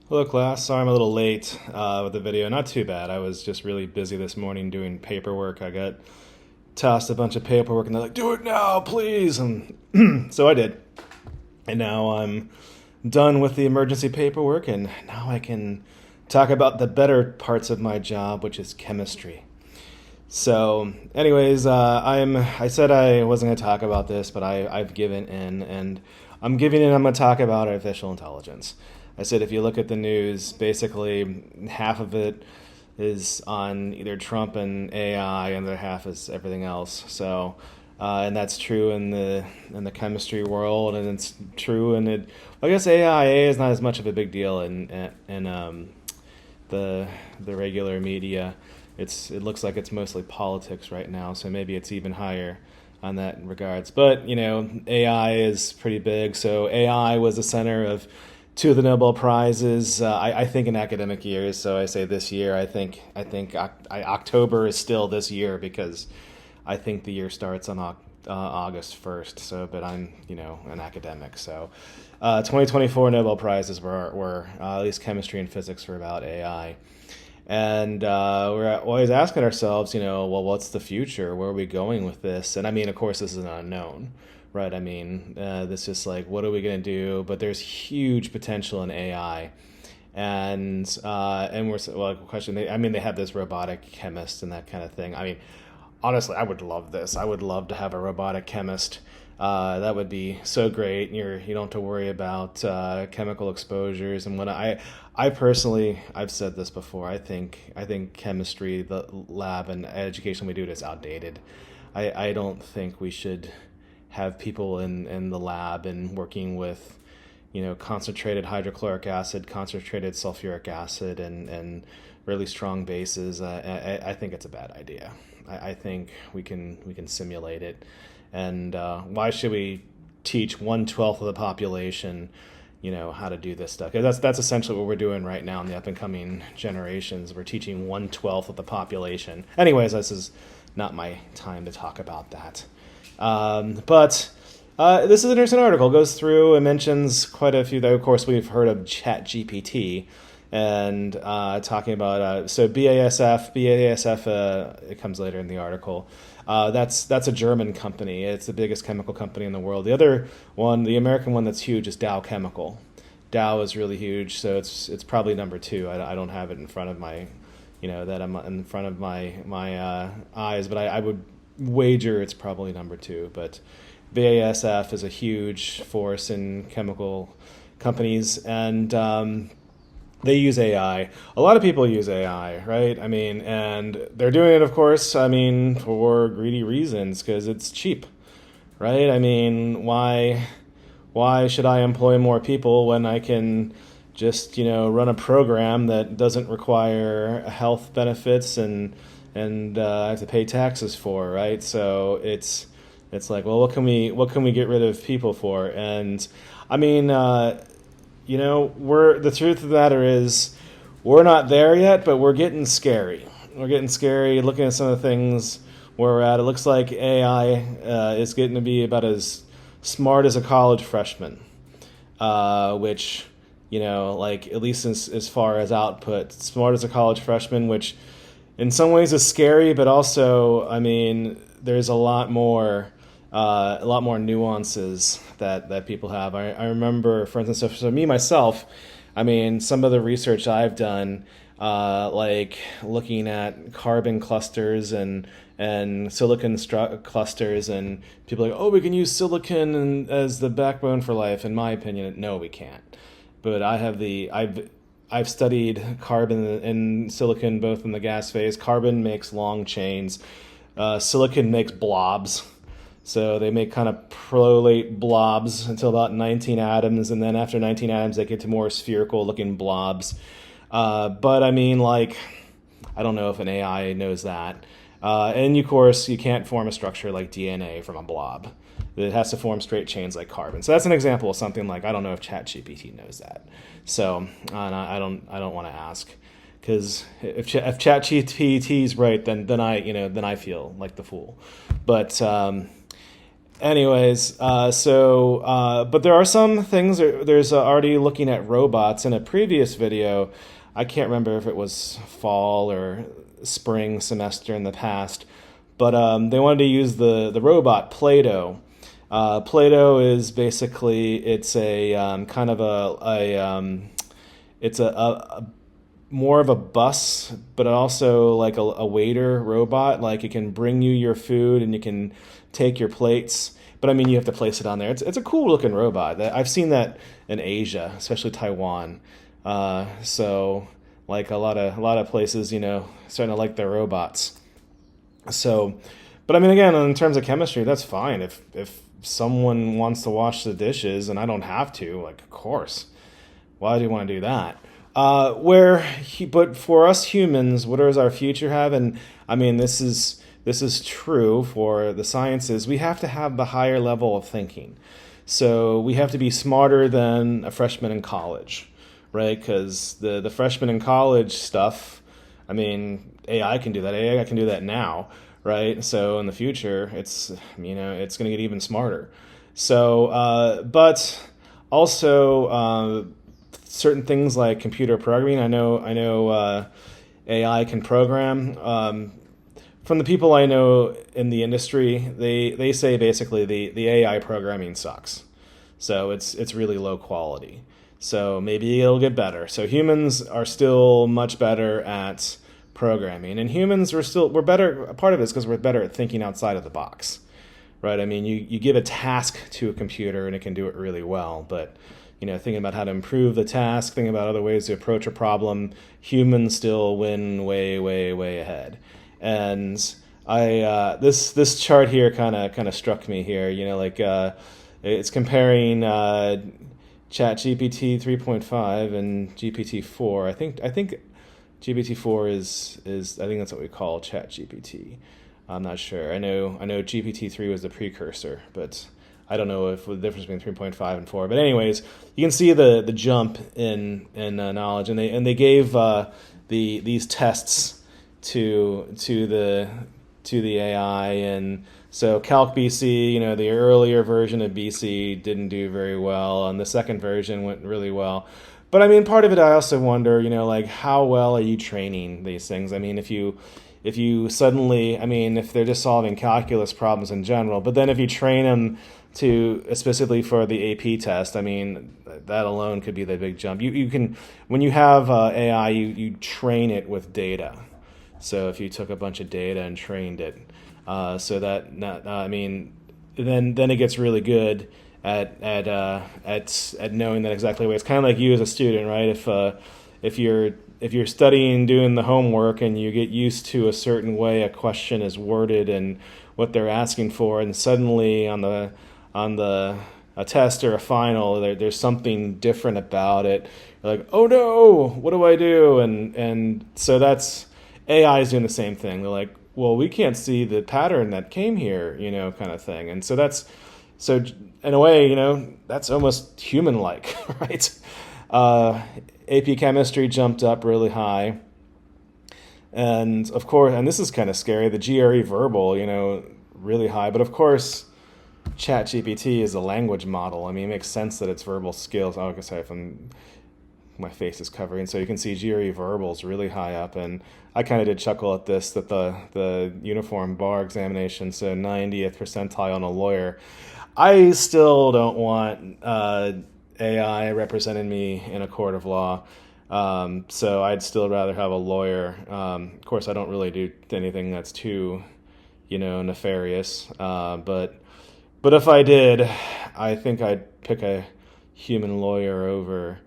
Hello, class. Sorry I'm a little late with the video. Not too bad. I was just really busy this morning doing paperwork. I got tasked a bunch of paperwork, and they're like, "Do it now, please!" And so I did. And now I'm done with the emergency paperwork, and now I can talk about the better parts of my job, which is chemistry. So, anyways, I said I wasn't going to talk about this, but I've given in, and I'm giving in. I'm going to talk about artificial intelligence. I said if you look at the news, basically half of it is on either Trump and AI, and the other half is everything else. So, and that's true in the chemistry world, and it's true in it. I guess AI is not as much of a big deal in the regular media. It looks like it's mostly politics right now, so maybe it's even higher on that regards. But AI is pretty big. So AI was the center of two of the Nobel prizes. I think in academic years. So I say this year. I think October is still this year because I think the year starts on August 1st. So, but I'm an academic. So, 2024 Nobel prizes were at least chemistry and physics were about AI. And we're always asking ourselves, well, what's the future? Where are we going with this? And I mean, of course, this is an unknown, right? I mean, this is like, what are we going to do? But there's huge potential in AI. And we're well, question. They have this robotic chemist and that kind of thing. I mean, honestly, I would love this. I would love to have a robotic chemist. That would be so great. You don't have to worry about chemical exposures and what I personally, I've said this before. I think chemistry, the lab and education we do it is outdated. I don't think we should have people in the lab and working with concentrated hydrochloric acid, concentrated sulfuric acid, and really strong bases. I think it's a bad idea. I think we can simulate it. And why should we teach 1/12 of the population, how to do this stuff? 'Cause that's essentially what we're doing right now in the up and coming generations. We're teaching 1/12 of the population. Anyways, this is not my time to talk about that. But this is an interesting article. It goes through and mentions quite a few. Of course, we've heard of ChatGPT. And talking about so BASF, it comes later in the article. That's a German company. It's the biggest chemical company in the world. The other one, the American one that's huge, is Dow Chemical. Dow is really huge, so it's probably number two. I don't have it in front of my, that I'm in front of my eyes, but I would wager it's probably number two. But BASF is a huge force in chemical companies, and they use AI. A lot of people use AI, right? I mean, and they're doing it, of course, for greedy reasons because it's cheap, right? I mean, why should I employ more people when I can just, run a program that doesn't require health benefits and I have to pay taxes for, right? So it's like, well, what can we get rid of people for? And I mean, the truth of the matter is we're not there yet, but we're getting scary. We're getting scary looking at some of the things where we're at. It looks like AI is getting to be about as smart as a college freshman, which, like at least as far as output, smart as a college freshman, which in some ways is scary, but also, there's a lot more nuances that people have. I remember, for instance, so me myself, some of the research I've done, like looking at carbon clusters and silicon clusters, and people are like, oh, we can use silicon as the backbone for life. In my opinion, no, we can't. But I've studied carbon and silicon both in the gas phase. Carbon makes long chains. Silicon makes blobs. So they make kind of prolate blobs until about 19 atoms, and then after 19 atoms, they get to more spherical-looking blobs. But I don't know if an AI knows that. And of course, you can't form a structure like DNA from a blob. It has to form straight chains like carbon. So that's an example of something like I don't know if ChatGPT knows that. So I don't want to ask, because if ChatGPT is right, then I feel like the fool. But Anyways, but there are some things. There's already looking at robots in a previous video. I can't remember if it was fall or spring semester in the past, but they wanted to use the robot Play-Doh. Play-Doh is basically it's a kind of it's a more of a bus, but also like a waiter robot. Like it can bring you your food and you can take your plates. But I mean, you have to place it on there. It's a cool looking robot. I've seen that in Asia, especially Taiwan. So like a lot of places, starting to like their robots. So, but I mean, again, in terms of chemistry, that's fine. If someone wants to wash the dishes and I don't have to, like, of course, why do you want to do that? But for us humans, what does our future have? And I mean, this is true for the sciences. We have to have the higher level of thinking. So we have to be smarter than a freshman in college, right? Because the freshman in college stuff, I mean, AI can do that. AI can do that now, right? So in the future, it's going to get even smarter. So, but also certain things like computer programming. I know AI can program. From the people I know in the industry, they say basically the AI programming sucks. So it's really low quality. So maybe it'll get better. So humans are still much better at programming, and humans we're better. Part of it is because we're better at thinking outside of the box, right? I mean, you give a task to a computer and it can do it really well, but thinking about how to improve the task, thinking about other ways to approach a problem, humans still win way, way, way ahead. And this chart here kind of struck me here. It's comparing ChatGPT 3.5 and GPT-4. I think GPT-4 is I think that's what we call ChatGPT. I'm not sure. I know GPT-3 was the precursor, but I don't know if the difference between 3.5 and 4. But anyways, you can see the jump in knowledge, and they gave these tests to the AI, and so Calc BC, the earlier version of BC didn't do very well, and the second version went really well. But I mean, part of it, I also wonder, like how well are you training these things? I mean, if you suddenly, I mean, if they're just solving calculus problems in general, but then if you train them to specifically for the AP test, I mean, that alone could be the big jump. You can, when you have AI, you train it with data. So if you took a bunch of data and trained it, so that I mean, then it gets really good at knowing that exactly way. It's kind of like you as a student, right? If you're studying, doing the homework, and you get used to a certain way a question is worded and what they're asking for, and suddenly on a test or a final, there's something different about it. You're like, oh no, what do I do? And so that's AI is doing the same thing. They're like, well, we can't see the pattern that came here, kind of thing. And so in a way, that's almost human-like, right? AP chemistry jumped up really high. And of course, and this is kind of scary, the GRE verbal, really high. But of course, ChatGPT is a language model. I mean, it makes sense that it's verbal skills. Oh, I guess my face is covering, so you can see GRE verbals really high up. And I kind of did chuckle at this, that the uniform bar examination, so 90th percentile on a lawyer. I still don't want AI representing me in a court of law. So I'd still rather have a lawyer. Of course, I don't really do anything that's too, nefarious. But if I did, I think I'd pick a human lawyer over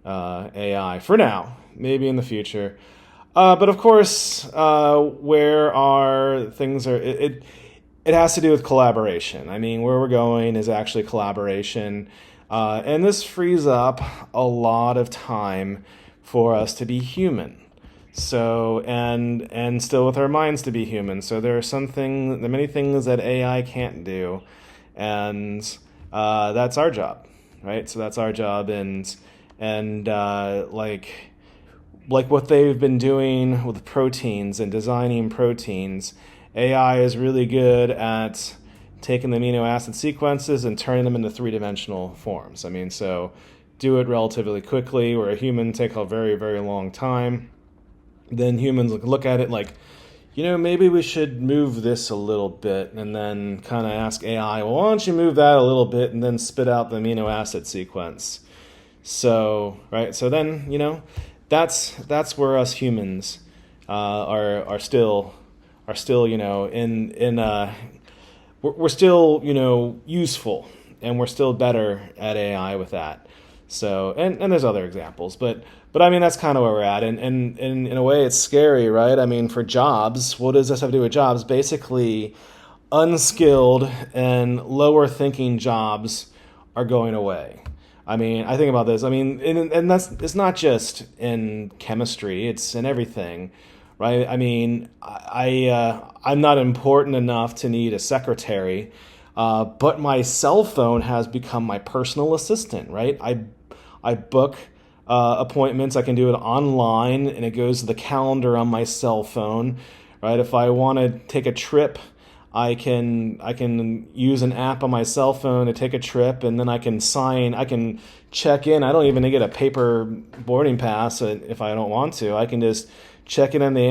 AI for now. Maybe in the future. But of course, where our things are, it has to do with collaboration. I mean, where we're going is actually collaboration. And this frees up a lot of time for us to be human. So, and still with our minds to be human. So there are many things that AI can't do. And that's our job, right? So that's our job. And like what they've been doing with proteins and designing proteins, AI is really good at taking the amino acid sequences and turning them into three-dimensional forms. I mean, so do it relatively quickly, where a human take a very, very long time. Then humans look at it like, maybe we should move this a little bit, and then kind of ask AI, well, why don't you move that a little bit and then spit out the amino acid sequence. So, right, so then, that's where us humans are still, we're still, useful, and we're still better at AI with that. So, and there's other examples, but I mean, that's kind of where we're at. And in a way, it's scary, right? I mean, for jobs, what does this have to do with jobs? Basically, unskilled and lower thinking jobs are going away. I mean, I think about this. I mean, and it's not just in chemistry; it's in everything, right? I mean, I'm not important enough to need a secretary, but my cell phone has become my personal assistant, right? I book appointments. I can do it online, and it goes to the calendar on my cell phone, right? If I want to take a trip, I can use an app on my cell phone to take a trip, and then I can check in. I don't even need to get a paper boarding pass if I don't want to. I can just check in on the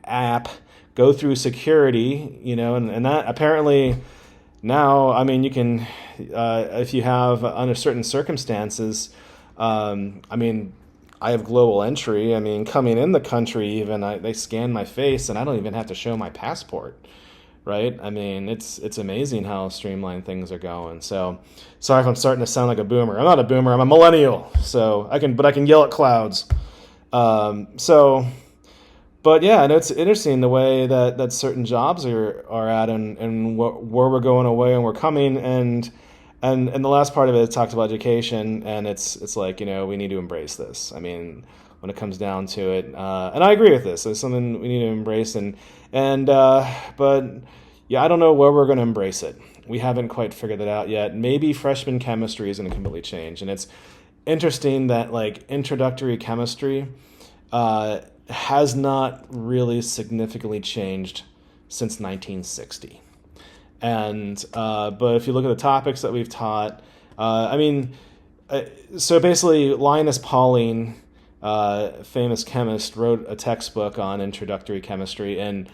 app, go through security, and that apparently now, I mean, you can, if you have under certain circumstances, I mean, I have global entry. I mean, coming in the country, even they scan my face, and I don't even have to show my passport, right? I mean, it's amazing how streamlined things are going. So, sorry if I'm starting to sound like a boomer. I'm not a boomer. I'm a millennial. So I can yell at clouds. But yeah, and it's interesting the way that certain jobs are at, and where we're going away and we're coming, and the last part of it talks about education, and it's like, we need to embrace this. I mean, when it comes down to it, and I agree with this. It's something we need to embrace, but yeah, I don't know where we're going to embrace it. We haven't quite figured that out yet. Maybe freshman chemistry is going to completely change, and it's interesting that like introductory chemistry has not really significantly changed since 1960. And but if you look at the topics that we've taught, so basically Linus Pauling, famous chemist, wrote a textbook on introductory chemistry, and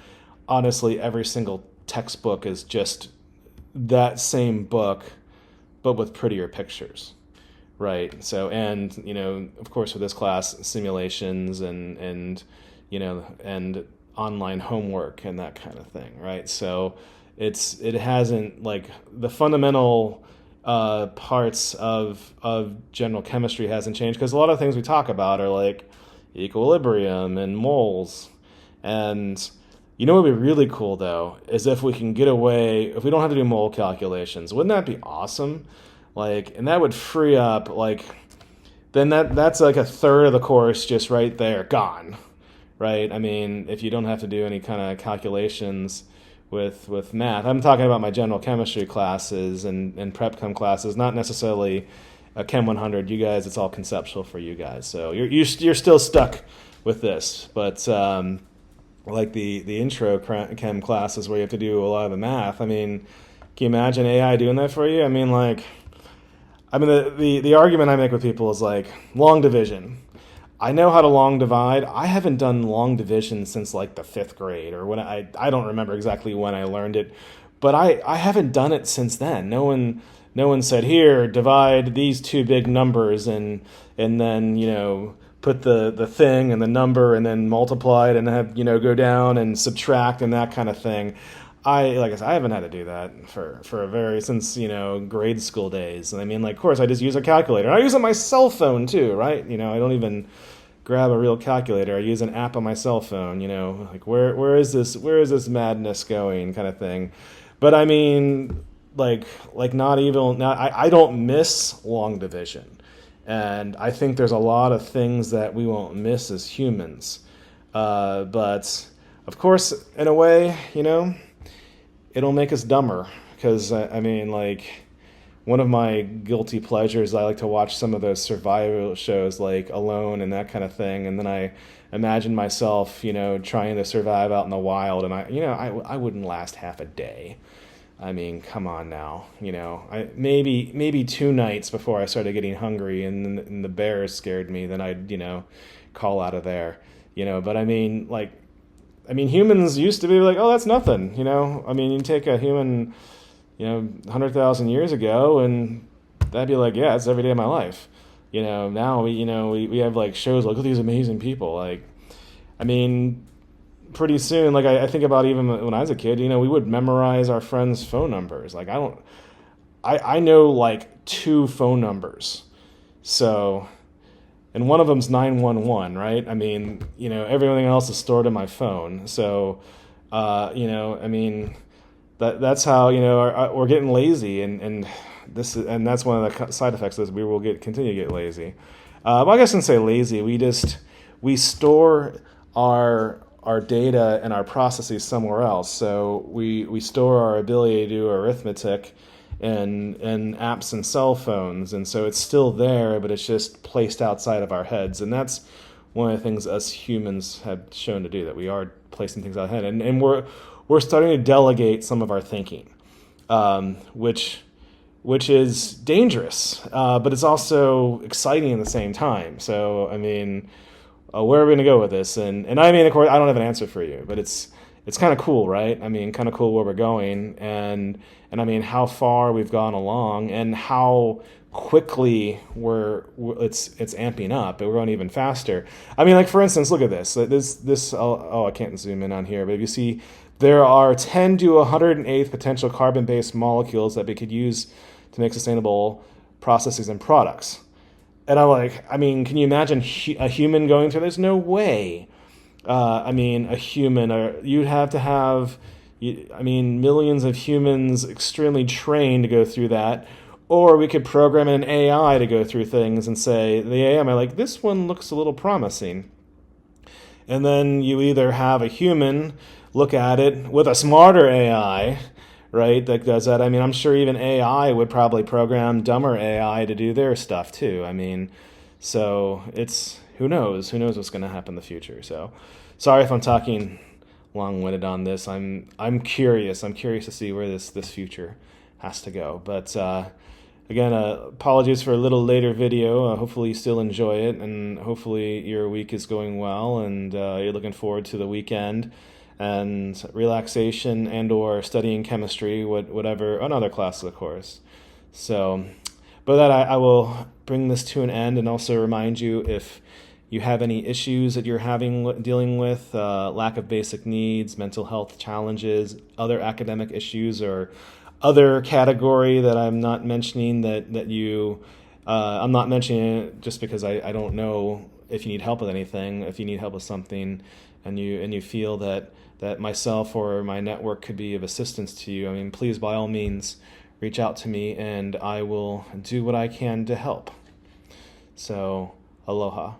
honestly, every single textbook is just that same book, but with prettier pictures. Right. So, and, of course, with this class, simulations and online homework and that kind of thing. Right. So it hasn't, like, the fundamental parts of general chemistry hasn't changed, because a lot of things we talk about are like equilibrium and moles. And what would be really cool, though, is if we can get away, if we don't have to do mole calculations. Wouldn't that be awesome? Like, and that would free up, like, then that's like a third of the course just right there, gone, right? I mean, if you don't have to do any kind of calculations with math. I'm talking about my general chemistry classes and prep chem classes, not necessarily a Chem 100. You guys, it's all conceptual for you guys. So you're still stuck with this, but like the intro chem classes where you have to do a lot of the math. I mean, can you imagine AI doing that for you? The argument I make with people is like long division. I know how to long divide. I haven't done long division since like the 5th grade, or when I don't remember exactly when I learned it, but I haven't done it since then. No one said, here, divide these two big numbers and then put the thing and the number and then multiply it and have go down and subtract and that kind of thing. Like I said, I haven't had to do that since grade school days. And I mean, like, of course, I just use a calculator. And I use it on my cell phone too, right? I don't even grab a real calculator. I use an app on my cell phone. Like where is this madness going, kind of thing. But I mean, like not even now. I don't miss long division, and I think there's a lot of things that we won't miss as humans. But of course, in a way, it'll make us dumber, because one of my guilty pleasures, I like to watch some of those survival shows like Alone and that kind of thing, and then I imagine myself trying to survive out in the wild, and I wouldn't last half a day. I mean, come on now. Maybe 2 nights before I started getting hungry and the bears scared me, then I'd call out of there. But humans used to be like, oh, that's nothing. You take a human, 100,000 years ago, and that'd be like, yeah, it's every day of my life. Now we have like shows like, look at these amazing people. Like, I mean, pretty soon, like I think about even when I was a kid, we would memorize our friends' phone numbers. Like I know like 2 phone numbers. So, and one of them's 911, right? Everything else is stored in my phone. So, that's how, we're getting lazy, and that's one of the side effects is we will continue to get lazy. Well, I guess I shouldn't say lazy. We store our data and our processes somewhere else. So we store our ability to do arithmetic in apps and cell phones, and so it's still there, but it's just placed outside of our heads. And that's one of the things us humans have shown to do, that we are placing things outside, and we're starting to delegate some of our thinking, which is dangerous, but it's also exciting at the same time. So where are we going to go with this? And of course, I don't have an answer for you, but it's kind of cool, right? Kind of cool where we're going, and how far we've gone along, and how quickly it's amping up, and we're going even faster. Like, for instance, look at this. I can't zoom in on here, but if you see, there are 10 to 108th potential carbon-based molecules that we could use to make sustainable processes and products. And I'm like, can you imagine a human going through this? No way. A human, you'd have to have, millions of humans extremely trained to go through that. Or we could program an AI to go through things and say, the AI might like, this one looks a little promising. And then you either have a human look at it with a smarter AI, right, that does that. I'm sure even AI would probably program dumber AI to do their stuff too. So it's, who knows what's going to happen in the future. So sorry if I'm talking long-winded on this. I'm curious to see where this future has to go. But again, apologies for a little later video. Hopefully you still enjoy it, and hopefully your week is going well, and you're looking forward to the weekend and relaxation and or studying chemistry, whatever, another class, of course. So, but that I will bring this to an end, and also remind you, if you have any issues that you're dealing with, lack of basic needs, mental health challenges, other academic issues, or other category that I'm not mentioning I'm not mentioning it just because I don't know if you need help with anything. If you need help with something, and you feel that myself or my network could be of assistance to you, please, by all means, reach out to me, and I will do what I can to help. So, aloha.